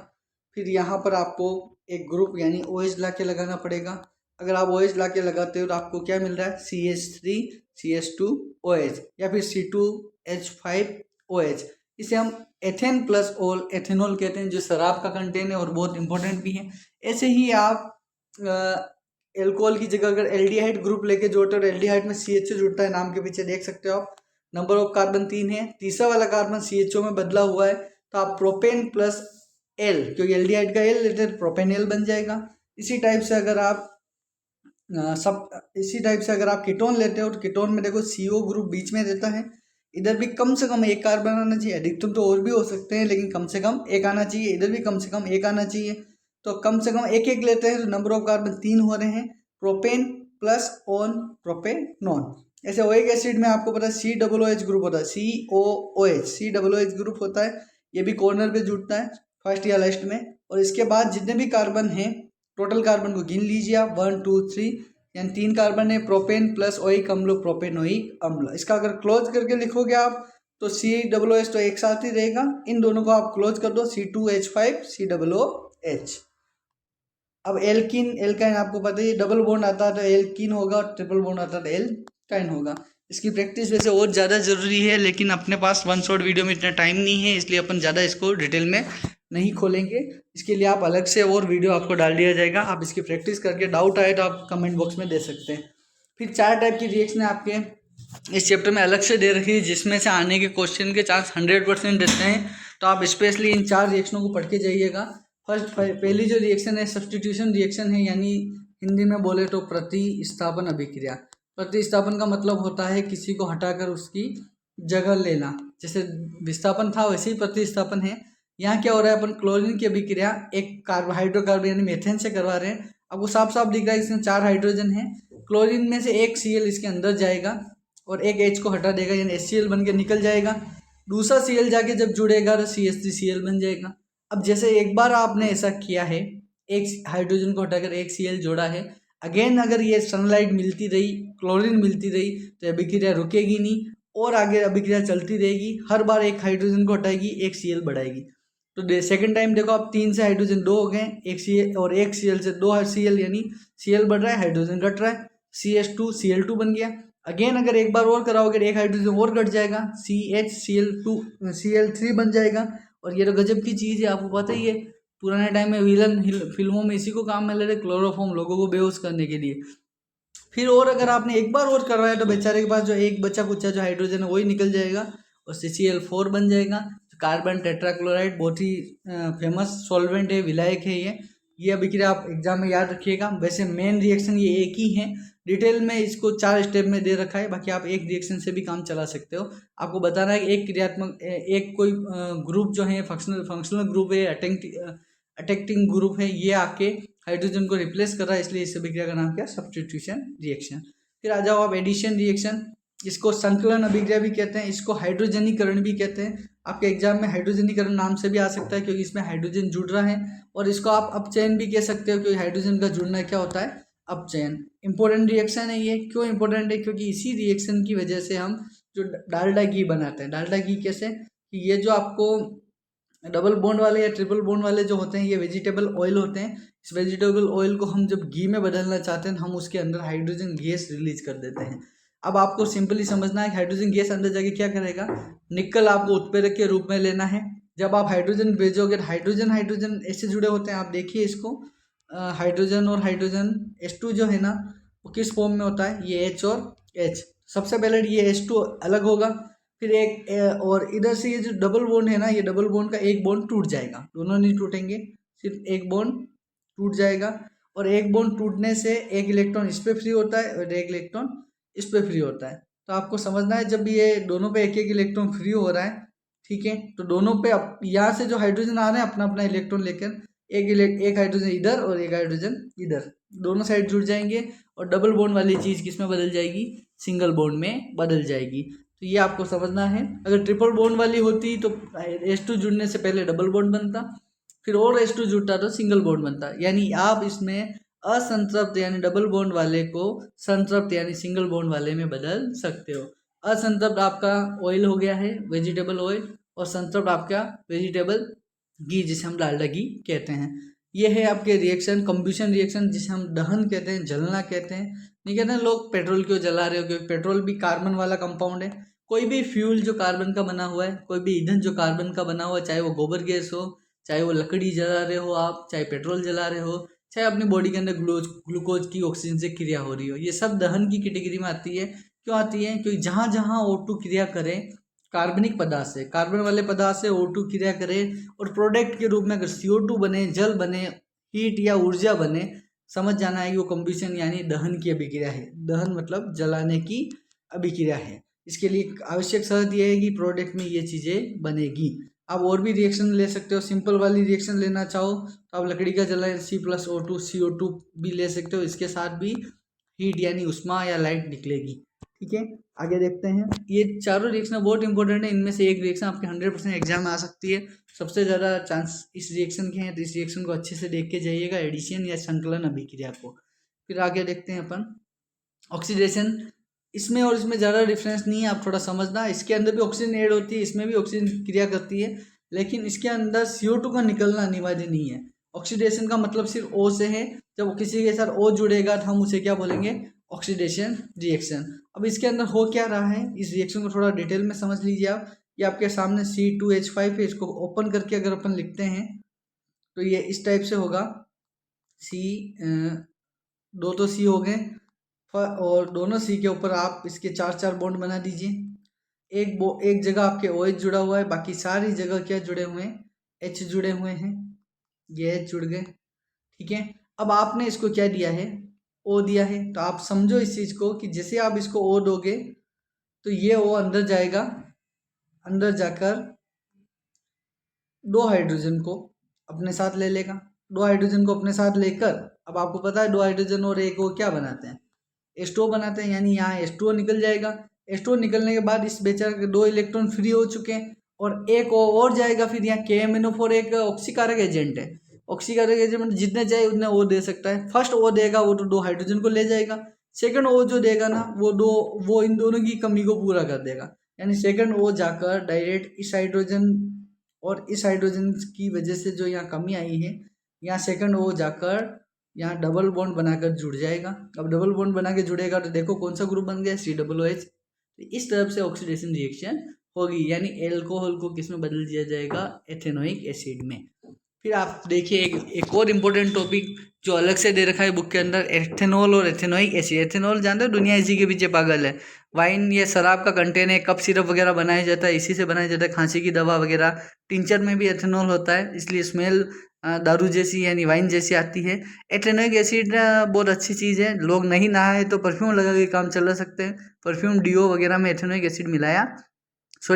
फिर यहाँ पर आपको एक ग्रुप यानी OH ला के लगाना पड़ेगा। अगर आप OH ला के लगाते हो तो आपको क्या मिल रहा है, CH3 CH2OH या फिर C2H5OH। इसे हम एथेन प्लस ओल एथेनॉल कहते हैं, जो शराब का कंटेन है और बहुत इंपॉर्टेंट भी है। ऐसे ही आप एल्कोहल की जगह अगर एल्डिहाइड ग्रुप लेके जोड़ते हो तो एल्डिहाइड में CHO जुड़ता है, नाम के पीछे देख सकते हो आप। नंबर ऑफ कार्बन 3 है, तीसरा वाला कार्बन CHO में बदला हुआ है तो आप प्रोपेन प्लस एल, क्योंकि एल्डिहाइड का एल लेते हैं प्रोपेनल बन जाएगा। इसी टाइप से अगर आप कीटोन लेते हो तो कीटोन में देखो CO ग्रुप बीच में रहता है, इधर भी कम से कम एक कार्बन आना चाहिए। अधिकतम तो और भी हो सकते हैं लेकिन कम से कम एक आना चाहिए, इधर भी कम से कम एक आना चाहिए। तो कम से कम एक एक लेते हैं तो नंबर ऑफ कार्बन 3 हो रहे हैं, प्रोपेन प्लस ऑन प्रोपेनॉन। ऐसे ओइक एसिड में आपको पता है COOH ग्रुप होता है, COOH ग्रुप होता है, ये भी कॉर्नर पे जुड़ता है फर्स्ट या लास्ट में। और इसके बाद जितने भी कार्बन हैं टोटल कार्बन को गिन लीजिए आप, 1 2 3, यानी 3 कार्बन है, प्रोपेन प्लस ओइक अम्ल प्रोपेनोइक अम्ल। इसका अगर क्लोज करके लिखोगे आप तो COOH तो एक साथ ही रहेगा, इन दोनों को आप क्लोज कर दो, C2H5 COOH। अब एल्काइन आपको पता है डबल बॉन्ड आता है तो एल्कीन होगा, और ट्रिपल बॉन्ड आता है तो एल्काइन होगा। इसकी प्रैक्टिस वैसे और ज़्यादा ज़रूरी है लेकिन अपने पास वन शॉट वीडियो में इतना टाइम नहीं है, इसलिए अपन ज़्यादा इसको डिटेल में नहीं खोलेंगे। इसके लिए आप अलग से और वीडियो आपको डाल दिया जाएगा, आप इसकी प्रैक्टिस करके डाउट आए तो आप कमेंट बॉक्स में दे सकते हैं। फिर 4 टाइप की रिएक्शन आपके इस चैप्टर में अलग से दे रखी है, जिसमें से आने के क्वेश्चन के चांस 100% देते हैं। तो आप स्पेशली इन 4 रिएक्शनों को पढ़ के जाइएगा। पहली जो रिएक्शन है सब्स्टिट्यूशन रिएक्शन है, यानी हिंदी में बोले तो प्रतिस्थापन अभिक्रिया। प्रतिस्थापन का मतलब होता है किसी को हटाकर उसकी जगह लेना, जैसे विस्थापन था वैसे ही प्रतिस्थापन है। यहाँ क्या हो रहा है, अपन क्लोरीन की अभिक्रिया एक हाइड्रोकार्बन यानी मेथेन से करवा रहे हैं। आपको साफ साफ दिख रहा है इसमें 4 हाइड्रोजन है, क्लोरीन में से एक Cl इसके अंदर जाएगा और एक H को हटा देगा यानी HCl बन के निकल जाएगा। दूसरा Cl जाके जब जुड़ेगा तो CH3Cl बन जाएगा। अब जैसे एक बार आपने ऐसा किया है, एक हाइड्रोजन को हटाकर एक Cl जोड़ा है, अगेन अगर ये सनलाइट मिलती रही, क्लोरीन मिलती रही तो अभिक्रिया रुकेगी नहीं और आगे अभिक्रिया चलती रहेगी। हर बार एक हाइड्रोजन को हटाएगी, एक Cl बढ़ाएगी। तो सेकंड टाइम देखो आप 3 से हाइड्रोजन 2 हो गए, एक Cl और एक Cl से 2 Cl, यानी Cl बढ़ रहा है हाइड्रोजन घट रहा है, CH2 Cl2 बन गया। अगेन अगर एक बार और कराओगे एक हाइड्रोजन और घट जाएगा, CHCl2 Cl3 बन जाएगा। और ये तो गजब की चीज़ है, आपको पता ही है पुराने टाइम में विलन फिल्मों में इसी को काम में ले रहे, क्लोरोफॉर्म लोगों को बेहोश करने के लिए। फिर और अगर आपने एक बार और करवाया तो बेचारे के पास जो एक बचा कुचा जो हाइड्रोजन है वही निकल जाएगा और CCl4 बन जाएगा। कार्बन टेट्राक्लोराइड बहुत ही फेमस सॉल्वेंट है, विलायक है ये अभिक्रिया आप एग्जाम में याद रखिएगा। वैसे मेन रिएक्शन ये एक ही है, डिटेल में इसको 4 स्टेप में दे रखा है, बाकी आप एक रिएक्शन से भी काम चला सकते हो। आपको बताना है कि एक क्रियात्मक एक कोई ग्रुप जो है फंक्शनल ग्रुप है, अटेक्टिंग ग्रुप है, ये आपके हाइड्रोजन को रिप्लेस कर रहा है, इसलिए इस अभिक्रिया का नाम क्या, सब्स्टिट्यूशन रिएक्शन। फिर आ जाओ आप एडिशन रिएक्शन, इसको संकलन अभिक्रिया भी कहते हैं, इसको हाइड्रोजनीकरण भी कहते हैं। आपके एग्जाम में हाइड्रोजनीकरण नाम से भी आ सकता है क्योंकि इसमें हाइड्रोजन जुड़ रहा है, और इसको आप अपचयन भी कह सकते हो क्योंकि हाइड्रोजन का जुड़ना क्या होता है, अपचयन। इंपॉर्टेंट रिएक्शन है ये, क्यों इंपॉर्टेंट है, क्योंकि इसी रिएक्शन की वजह से हम जो डालडा घी बनाते हैं। डालडा घी कैसे, कि ये जो आपको डबल बॉन्ड वाले या ट्रिपल बॉन्ड वाले जो होते हैं ये वेजिटेबल ऑयल होते हैं। इस वेजिटेबल ऑयल को हम जब घी में बदलना चाहते हैं हम उसके अंदर हाइड्रोजन गैस रिलीज कर देते हैं। अब आपको सिंपली समझना है कि हाइड्रोजन गैस अंदर जाके क्या करेगा, निकल आपको उत्प्रेरक के रूप में लेना है। जब आप हाइड्रोजन भेजोगे तो हाइड्रोजन हाइड्रोजन ऐसे जुड़े होते हैं, आप देखिए इसको, हाइड्रोजन और हाइड्रोजन H2 जो है ना वो किस फॉर्म में होता है, ये H और H। सबसे पहले ये H2 अलग होगा, फिर और इधर से ये जो डबल बॉन्ड है ना, ये डबल बॉन्ड का एक बॉन्ड टूट जाएगा, दोनों नहीं टूटेंगे, सिर्फ एक बॉन्ड टूट जाएगा। और एक बॉन्ड टूटने से एक इलेक्ट्रॉन इस पे फ्री होता है और एक इलेक्ट्रॉन इस पे फ्री होता है। तो आपको समझना है, जब ये दोनों पे एक एक इलेक्ट्रॉन फ्री हो रहा है, ठीक है, तो दोनों पे यहाँ से जो हाइड्रोजन आ रहे हैं अपना अपना इलेक्ट्रॉन लेकर, एक हाइड्रोजन इधर और एक हाइड्रोजन इधर, दोनों साइड जुड़ जाएंगे और डबल बॉन्ड वाली चीज़ किस में बदल जाएगी, सिंगल बॉन्ड में बदल जाएगी। तो ये आपको समझना है। अगर ट्रिपल बॉन्ड वाली होती तो H2 जुड़ने से पहले डबल बॉन्ड बनता, फिर और H2 जुड़ता तो सिंगल बॉन्ड बनता। यानी आप इसमें असंतृप्त यानी डबल बॉन्ड वाले को संतृप्त यानी सिंगल बॉन्ड वाले में बदल सकते हो। असंतृप्त आपका ऑयल हो गया है, वेजिटेबल ऑयल, और संतृप्त आपका वेजिटेबल घी, जिसे हम डालडा घी कहते हैं। ये है आपके रिएक्शन, कंबशन रिएक्शन, जिसे हम दहन कहते हैं, जलना कहते हैं। नहीं कहते हैं लोग पेट्रोल क्यों जला रहे हो, क्योंकि पेट्रोल भी कार्बन वाला कंपाउंड है। कोई भी फ्यूल जो कार्बन का बना हुआ है, कोई भी ईंधन जो कार्बन का बना हुआ है, चाहे वो गोबर गैस हो, चाहे वो लकड़ी जला रहे हो आप, चाहे पेट्रोल जला रहे हो, चाहे अपनी बॉडी के अंदर ग्लूकोज की ऑक्सीजन से क्रिया हो रही हो, ये सब दहन की कैटेगरी में आती है। क्यों आती है, क्योंकि जहाँ जहाँ O2 क्रिया करे कार्बनिक पदार्थ से, कार्बन वाले पदार्थ से O2 क्रिया करे और प्रोडक्ट के रूप में अगर CO2 बने, जल बने, हीट या ऊर्जा बने, समझ जाना है कि वो कंबशन यानी दहन की अभिक्रिया है। दहन मतलब जलाने की अभिक्रिया है। इसके लिए आवश्यक शर्त यह है कि प्रोडक्ट में ये चीज़ें बनेगी। आप और भी रिएक्शन ले सकते हो, सिंपल वाली रिएक्शन लेना चाहो तो आप लकड़ी का जलाएं C+O2 CO2 भी ले सकते हो, इसके साथ भी हीट यानी उष्मा या लाइट निकलेगी। ठीक है, आगे देखते हैं। ये चारों रिएक्शन बहुत इंपॉर्टेंट है, इनमें से एक रिएक्शन आपके 100% एग्जाम में आ सकती है। सबसे ज़्यादा चांस इस रिएक्शन के हैं, तो इस रिएक्शन को अच्छे से देख के जाइएगा, एडिशन या संकलन अभिक्रिया को। फिर आगे देखते हैं अपन ऑक्सीडेशन। इसमें और इसमें ज़्यादा डिफरेंस नहीं है, आप थोड़ा समझना। इसके अंदर भी ऑक्सीजन ऐड होती है, इसमें भी ऑक्सीजन क्रिया करती है, लेकिन इसके अंदर CO2 का निकलना अनिवार्य नहीं है। ऑक्सीडेशन का मतलब सिर्फ O से है। जब किसी के साथ O जुड़ेगा तो हम उसे क्या बोलेंगे, ऑक्सीडेशन रिएक्शन। अब इसके अंदर हो क्या रहा है, इस रिएक्शन को थोड़ा डिटेल में समझ लीजिए आप। ये आपके सामने C2H5 है, इसको ओपन करके अगर अपन लिखते हैं तो ये इस टाइप से होगा। दो तो C हो गए, और दोनों C के ऊपर आप इसके 4 बॉन्ड बना दीजिए। एक जगह आपके OH जुड़ा हुआ है, बाकी सारी जगह क्या जुड़े हुए हैं, H जुड़े हुए हैं, ये H जुड़ गए। ठीक है, अब आपने इसको क्या दिया है, O दिया है। तो आप समझो इस चीज़ को कि जैसे आप इसको O दोगे तो ये O अंदर जाएगा, अंदर जाकर 2 हाइड्रोजन को अपने साथ ले लेगा। 2 हाइड्रोजन को अपने साथ लेकर, अब आपको पता है 2 हाइड्रोजन और एक O क्या बनाते हैं, H2O बनाते हैं। यानी यहाँ H2O निकल जाएगा। H2O निकलने के बाद इस बेचारे के 2 इलेक्ट्रॉन फ्री हो चुके हैं और एक O और जाएगा। फिर यहाँ KMnO4 एक ऑक्सीकारक एजेंट है, ऑक्सीकारक एजेंट जितने चाहे उतने O दे सकता है। फर्स्ट O देगा वो तो 2 हाइड्रोजन को ले जाएगा, सेकंड O जो देगा ना वो इन दोनों की कमी को पूरा कर देगा। यानी सेकंड O जाकर डायरेक्ट इस हाइड्रोजन और इस हाइड्रोजन की वजह से जो यहाँ कमी आई है, यहाँ सेकंड O जाकर यहाँ डबल बॉन्ड बनाकर जुड़ जाएगा। अब डबल बॉन्ड बना के जुड़ेगा तो देखो कौन सा ग्रुप बन गया, COOH। तो इस तरफ से ऑक्सीडेशन रिएक्शन होगी, यानी एल्कोहल को किस में बदल दिया जाएगा, एथेनोइक एसिड में। फिर आप देखिए एक और इम्पोर्टेंट टॉपिक जो अलग से दे रखा है बुक के अंदर, एथेनॉल और एथेनोइक एसिड। एथेनॉल जानते हो दुनिया इसी के पीछे पागल है। वाइन ये शराब का कंटेन है, कप सिरप वगैरह बनाया जाता है, इसी से बनाया जाता है, खांसी की दवा वगैरह। टिंचर में भी एथेनॉल होता है, इसलिए स्मेल दारू जैसी यानी वाइन जैसी आती है। एथेनोइक एसिड बहुत अच्छी चीज़ है, लोग नहीं नहाए तो परफ्यूम लगा के काम चला सकते हैं। परफ्यूम डीओ वगैरह में एथेनोइक एसिड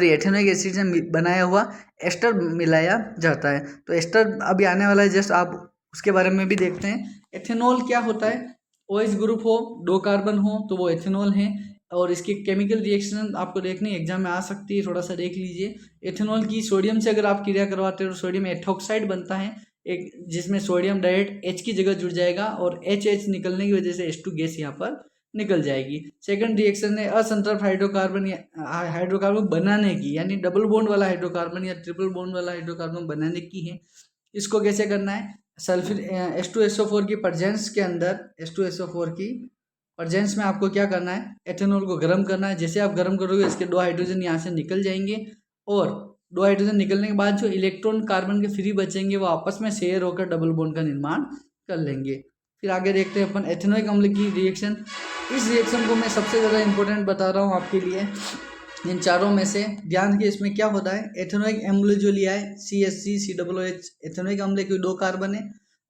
एथेनोइक एसिड से बनाया हुआ एस्टर मिलाया जाता है। तो एस्टर अभी आने वाला है, जस्ट आप उसके बारे में भी देखते हैं। एथेनॉल क्या होता है, OH ग्रुप हो, 2 कार्बन हो तो वो एथेनॉल है। और इसकी केमिकल रिएक्शन आपको देखनी एग्जाम में आ सकती है, थोड़ा सा देख लीजिए। एथेनॉल की सोडियम से अगर आप क्रिया करवाते हो तो सोडियम एथॉक्साइड बनता है एक, जिसमें सोडियम डायरेक्ट H की जगह जुड़ जाएगा और H निकलने की वजह से H2 गैस यहाँ पर निकल जाएगी। सेकंड रिएक्शन है असंतृप्त हाइड्रोकार्बन बनाने की, यानी डबल बॉन्ड वाला हाइड्रोकार्बन या ट्रिपल बॉन्ड वाला हाइड्रोकार्बन बनाने की है। इसको कैसे करना है, सल्फर H2SO4 की प्रेजेंस के अंदर, H2SO4 की प्रेजेंस में आपको क्या करना है, एथेनॉल को गर्म करना है। जैसे आप गर्म करोगे इसके 2 हाइड्रोजन यहाँ से निकल जाएंगे और दो हाइड्रोजन निकलने के बाद जो इलेक्ट्रॉन कार्बन के फ्री बचेंगे वो आपस में शेयर होकर डबल बॉन्ड का निर्माण कर लेंगे। फिर आगे देखते हैं अपन एथेनोइक अम्ल की रिएक्शन। इस रिएक्शन को मैं सबसे ज़्यादा इंपॉर्टेंट बता रहा हूँ आपके लिए इन चारों में से। ध्यान रखिए इसमें क्या होता है। एथेनोइक अम्ल जो लिया है CH3COOH एथेनोइक अम्ल के 2 कार्बन है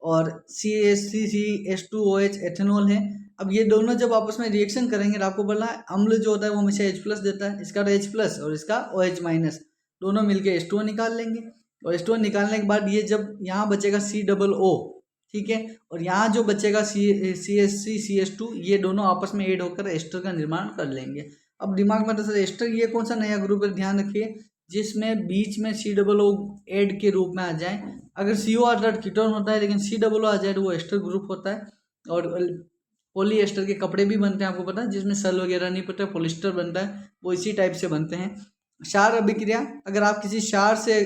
और CH3CH2OH एथेनॉल है। अब ये दोनों जब आपस में रिएक्शन करेंगे तो आपको बोला है अम्ल जो होता है वो हमेशा H+ देता है। इसका H+ और इसका OH- दोनों मिलके H2O निकाल लेंगे और H2O निकालने के बाद ये जब यहाँ बचेगा COO, ठीक है, और यहाँ जो बचेगा CH3CH2 ये दोनों आपस में ऐड होकर एस्टर का निर्माण कर लेंगे। अब दिमाग में तो सर एस्टर ये कौन सा नया ग्रुप है, ध्यान रखिए जिसमें बीच में COO ऐड के रूप में आ जाए। अगर CO अर्थात कीटोन होता है लेकिन COO आ जाए तो वो एस्टर ग्रुप होता है। और पॉलीएस्टर के कपड़े भी बनते हैं, आपको पता है, जिसमें सल वगैरह नहीं पड़ता, पॉलिस्टर बनता है, वो इसी टाइप से बनते हैं। क्षार अभिक्रिया, अगर आप किसी क्षार से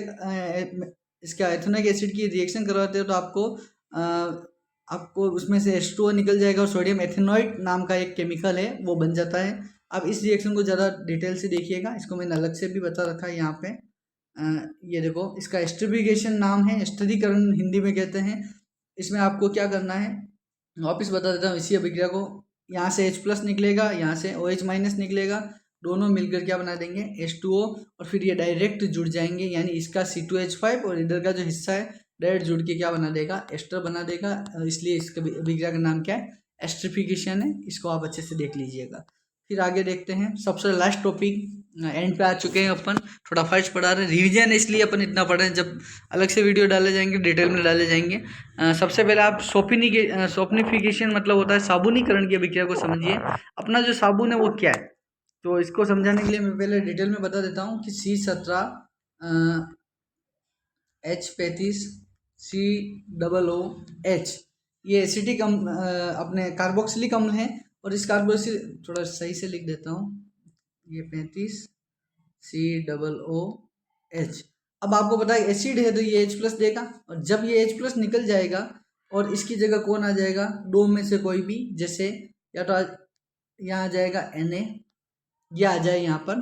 इसका एथेनोइक एसिड की रिएक्शन करवाते हो तो आपको उसमें से H2O निकल जाएगा और सोडियम एथेनॉइड नाम का एक केमिकल है वो बन जाता है। अब इस रिएक्शन को ज़्यादा डिटेल से देखिएगा, इसको मैंने अलग से भी बता रखा है यहाँ पे। ये देखो इसका एस्टरिफिकेशन नाम है, एस्टरीकरण हिंदी में कहते हैं। इसमें आपको क्या करना है वापस बता देता हूँ इसी अभिक्रिया को। यहाँ से H+ निकलेगा, यहाँ से OH- निकलेगा, दोनों मिलकर क्या बना देंगे H2O और फिर ये डायरेक्ट जुड़ जाएंगे, यानी इसका C2H5 और इधर का जो हिस्सा है डायरेक्ट जुड़ के क्या बना देगा एस्टर बना देगा। इसलिए इसका अभिक्रिया का नाम क्या है एस्टरिफिकेशन है। इसको आप अच्छे से देख लीजिएगा। फिर आगे देखते हैं सबसे लास्ट टॉपिक, एंड पे आ चुके हैं अपन, थोड़ा फर्स्ट पढ़ा रहे हैं रिवीजन इसलिए अपन इतना पढ़ रहे हैं, जब अलग से वीडियो डाले जाएंगे डिटेल में डाले जाएंगे। सबसे पहले आप सोपनिफिकेशन मतलब होता है साबुनीकरण की अभिक्रिया को समझिए। अपना जो साबुन है वो क्या है, तो इसको समझाने के लिए मैं पहले डिटेल में बता देता हूँ कि C17 H35 COOH ये एसिटिक अपने कार्बोक्सिलिक अम्ल है। और इस कार्बोक्सिल थोड़ा सही से लिख देता हूँ, ये 35 COOH। अब आपको पता है एसिड है तो ये H+ देगा और जब ये H+ निकल जाएगा और इसकी जगह कौन आ जाएगा, दो में से कोई भी, जैसे या तो यहाँ आ जाएगा Na या आ जाए यहाँ पर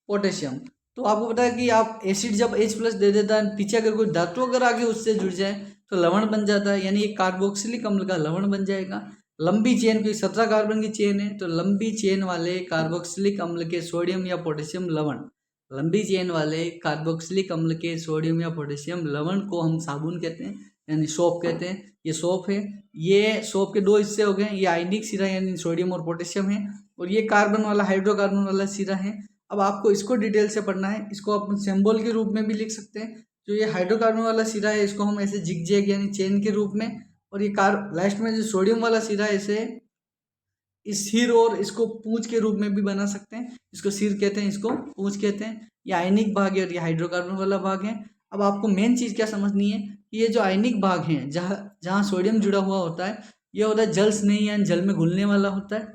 पोटेशियम। तो आपको पता है कि आप एसिड जब H+ दे देता है, पीछे अगर कोई धातु अगर आगे उससे जुड़ जाए तो लवण बन जाता है, यानी एक कार्बोक्सिलिक अम्ल का लवण बन जाएगा। लंबी चेन की 17 कार्बन की चेन है तो लंबी चेन वाले कार्बोक्सिलिक अम्ल के सोडियम या पोटेशियम लवण, लंबी चेन वाले कार्बोक्सिलिक अम्ल के सोडियम या पोटेशियम लवण को हम साबुन कहते हैं, यानी सोप कहते हैं। ये सोप है, ये सोप के दो हिस्से हो गए, ये आयनिक सिरा यानी सोडियम और पोटेशियम है और ये कार्बन वाला हाइड्रोकार्बन वाला सिरा है। अब आपको इसको डिटेल से पढ़ना है, इसको आप सिंबल के रूप में भी लिख सकते हैं। जो ये हाइड्रोकार्बन वाला सिरा है इसको हम ऐसे जिगजैग यानी चेन के रूप में, और ये लास्ट में जो सोडियम वाला सिरा है इसे इस सिर और इसको पूंछ के रूप में भी बना सकते हैं। इसको सिर कहते हैं, इसको पूंछ कहते हैं। ये आयनिक भाग है और ये हाइड्रोकार्बन वाला भाग है। अब आपको मेन चीज़ क्या समझनी है कि ये जो आयनिक भाग है जहाँ सोडियम जुड़ा हुआ होता है ये होता है जल स्नेही यानी जल में घुलने वाला होता है,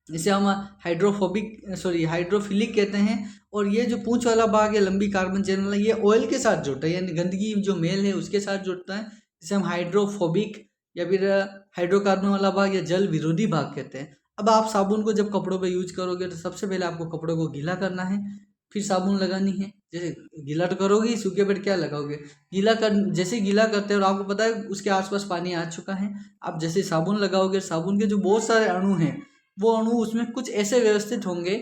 इसे हम हाइड्रोफिलिक कहते हैं। और ये जो पूंछ वाला भाग है लंबी कार्बन चेन वाला, ये ऑयल के साथ जुड़ता है यानी गंदगी जो मेल है उसके साथ जुड़ता है, जिसे हम हाइड्रोफोबिक या फिर हाइड्रोकार्बन वाला भाग या जल विरोधी भाग कहते हैं। अब आप साबुन को जब कपड़ों पे यूज करोगे तो सबसे पहले आपको कपड़ों को गीला करना है, फिर साबुन लगानी है। जैसे गीला तो करोगे, सूखे पर क्या लगाओगे, जैसे गीला करते हो और आपको पता है उसके आसपास पानी आ चुका है, आप जैसे साबुन लगाओगे साबुन के जो बहुत सारे अणु हैं वो अणु उसमें कुछ ऐसे व्यवस्थित होंगे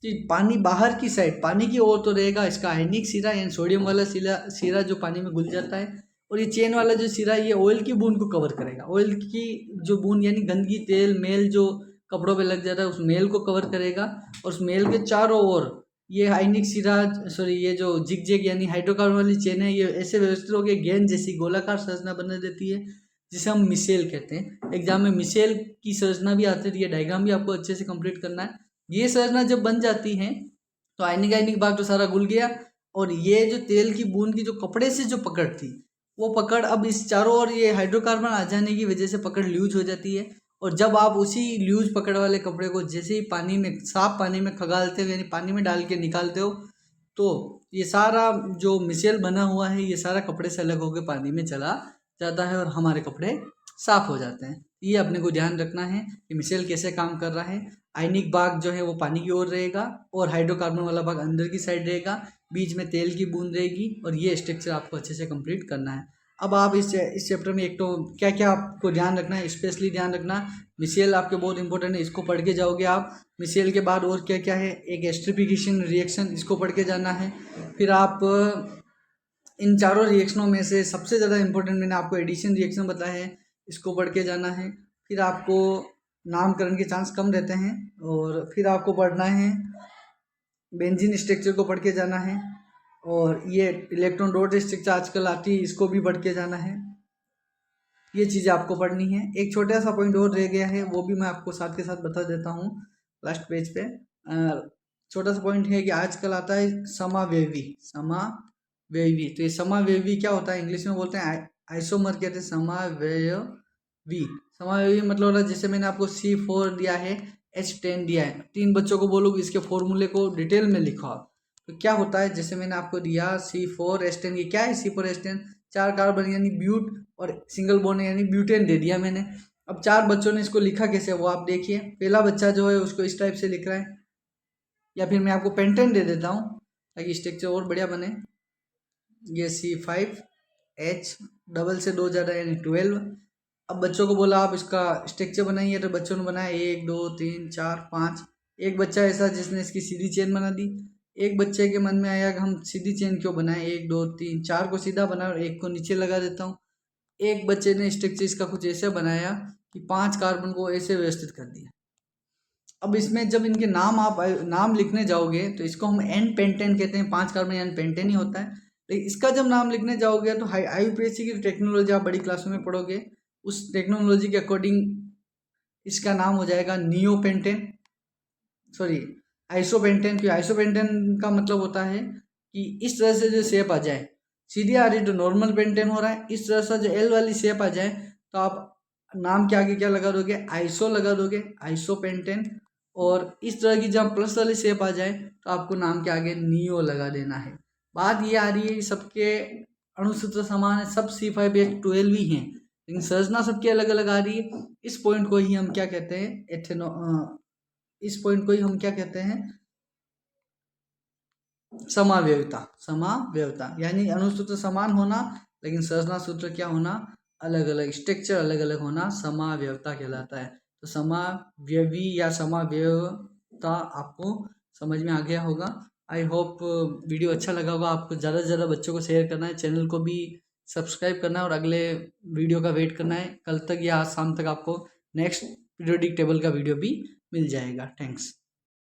कि पानी बाहर की साइड पानी की ओर तो रहेगा इसका आयनिक सिरा यानी सोडियम वाला सिरा जो पानी में घुल जाता है, और ये चेन वाला जो सिरा ये ऑयल की बूंद को कवर करेगा। ऑयल की जो बूंद यानी गंदगी तेल मेल जो कपड़ों पे लग जाता है उस मेल को कवर करेगा, और उस मेल के चारों ओर ये आयनिक सिरा ये जो जिगजैग यानी हाइड्रोकार्बन वाली चेन है ये ऐसे व्यवस्थित होकर गेंद जैसी गोलाकार संरचना बना देती है, जिसे हम मिसेल कहते हैं। एग्जाम में मिसेल की संरचना भी आती है, ये डायग्राम भी आपको अच्छे से कंप्लीट करना है। ये संरचना जब बन जाती है तो आयनिक भाग तो सारा घुल गया, और ये जो तेल की बूंद की जो कपड़े से जो पकड़ थी वो पकड़ अब इस चारों ओर ये हाइड्रोकार्बन आ जाने की वजह से पकड़ लूज हो जाती है। और जब आप उसी लूज पकड़ वाले कपड़े को जैसे ही पानी में साफ पानी में खगालते हो यानी पानी में डाल के निकालते हो तो ये सारा जो मिसेल बना हुआ है ये सारा कपड़े से अलग होकर पानी में चला जाता है और हमारे कपड़े साफ हो जाते हैं। ये अपने को ध्यान रखना है कि मिसेल कैसे काम कर रहा है। आयनिक भाग जो है वो पानी की ओर रहेगा और हाइड्रोकार्बन वाला भाग अंदर की साइड रहेगा, बीच में तेल की बूंद रहेगी और ये स्ट्रक्चर आपको अच्छे से कंप्लीट करना है। अब आप इस चैप्टर में एक तो क्या क्या आपको ध्यान रखना है, स्पेशली ध्यान रखना मिसेल आपके बहुत इंपॉर्टेंट है, इसको पढ़ के जाओगे आप। मिसेल के बाद और क्या क्या है, एक एस्टरिफिकेशन रिएक्शन, इसको पढ़ के जाना है। फिर आप इन चारों रिएक्शनों में से सबसे ज़्यादा इंपॉर्टेंट मैंने आपको एडिशन रिएक्शन बताया है, इसको पढ़ के जाना है। फिर आपको नामकरण के चांस कम रहते हैं। और फिर आपको पढ़ना है बेंजीन स्ट्रक्चर को पढ़ के जाना है। और ये इलेक्ट्रॉन डॉट स्ट्रक्चर आजकल आती है, इसको भी पढ़ के जाना है। ये चीज़ें आपको पढ़नी है। एक छोटा सा पॉइंट और रह गया है, वो भी मैं आपको साथ के साथ बता देता हूँ लास्ट पेज पे। छोटा सा पॉइंट है कि आजकल आता है समावेवी। तो ये समावेवी क्या होता है, इंग्लिश में बोलते हैं आइसोमर, कहते हैं समावेवी। समावेवी मतलब होता है, जैसे मैंने आपको C4 दिया है, H10 दिया है, 3 बच्चों को बोलोगे इसके फॉर्मूले को डिटेल में लिखो आप, तो क्या होता है, जैसे मैंने आपको दिया C4H10, ये क्या है C4H10, 4 कार्बन यानी ब्यूट और सिंगल बॉन्ड यानी ब्यूटेन दे दिया मैंने। अब 4 बच्चों ने इसको लिखा कैसे, वो आप देखिए। पहला बच्चा जो है उसको इस टाइप से लिख रहा है, या फिर मैं आपको पेंटेन दे देता हूँ ताकि स्ट्रक्चर और बढ़िया बने। ये C5H डबल से 2 ज़्यादा यानी 12। अब बच्चों को बोला आप इसका स्ट्रक्चर बनाइए, तो बच्चों ने बनाया 1 2 3 4 5। एक बच्चा ऐसा जिसने इसकी सीधी चेन बना दी। एक बच्चे के मन में आया कि हम सीधी चेन क्यों बनाए, 1 2 3 4 को सीधा बनाया और एक को नीचे लगा देता हूँ। एक बच्चे ने स्ट्रक्चर इसका कुछ ऐसे बनाया कि 5 कार्बन को ऐसे व्यवस्थित कर दिया। अब इसमें जब इनके नाम आप नाम लिखने जाओगे तो इसको हम एन पेंटेन कहते हैं, 5 कार्बन एन पेंटेन ही होता है। लेकिन इसका जब नाम लिखने जाओगे तो IUPAC की टेक्नोलॉजी आप बड़ी क्लासों में पढ़ोगे, उस टेक्नोलॉजी के अकॉर्डिंग इसका नाम हो जाएगा नियोपेंटेन, सॉरी आइसोपेंटेन। क्योंकि आइसोपेंटेन का मतलब होता है कि इस तरह से जो शेप आ जाए, सीधी आ रही तो नॉर्मल पेंटेन हो रहा है, इस तरह से जो एल वाली शेप आ जाए तो आप नाम के आगे क्या लगा दोगे, आइसो लगा दोगे, आइसोपेंटेन। और इस तरह की जब प्लस वाली शेप आ जाए तो आपको नाम के आगे नियो लगा देना है। बात ये आ रही है कि सबके अणुसूत्र समान है, सब C5H12 ही हैं, लेकिन संरचना सबकी अलग अलग आ रही है। इस पॉइंट को ही हम क्या कहते हैं, इस पॉइंट को ही हम क्या कहते हैं, समावयवता यानी अणुसूत्र समान होना लेकिन संरचना सूत्र क्या होना, अलग अलग, स्ट्रक्चर अलग अलग होना समावयवता कहलाता है। तो समावयवी या समावयवता आपको समझ में आ गया होगा। आई होप वीडियो अच्छा लगा होगा आपको। ज़्यादा से ज़्यादा बच्चों को शेयर करना है, चैनल को भी सब्सक्राइब करना है और अगले वीडियो का वेट करना है। कल तक या आज शाम तक आपको नेक्स्ट पीरियोडिक टेबल का वीडियो भी मिल जाएगा। थैंक्स।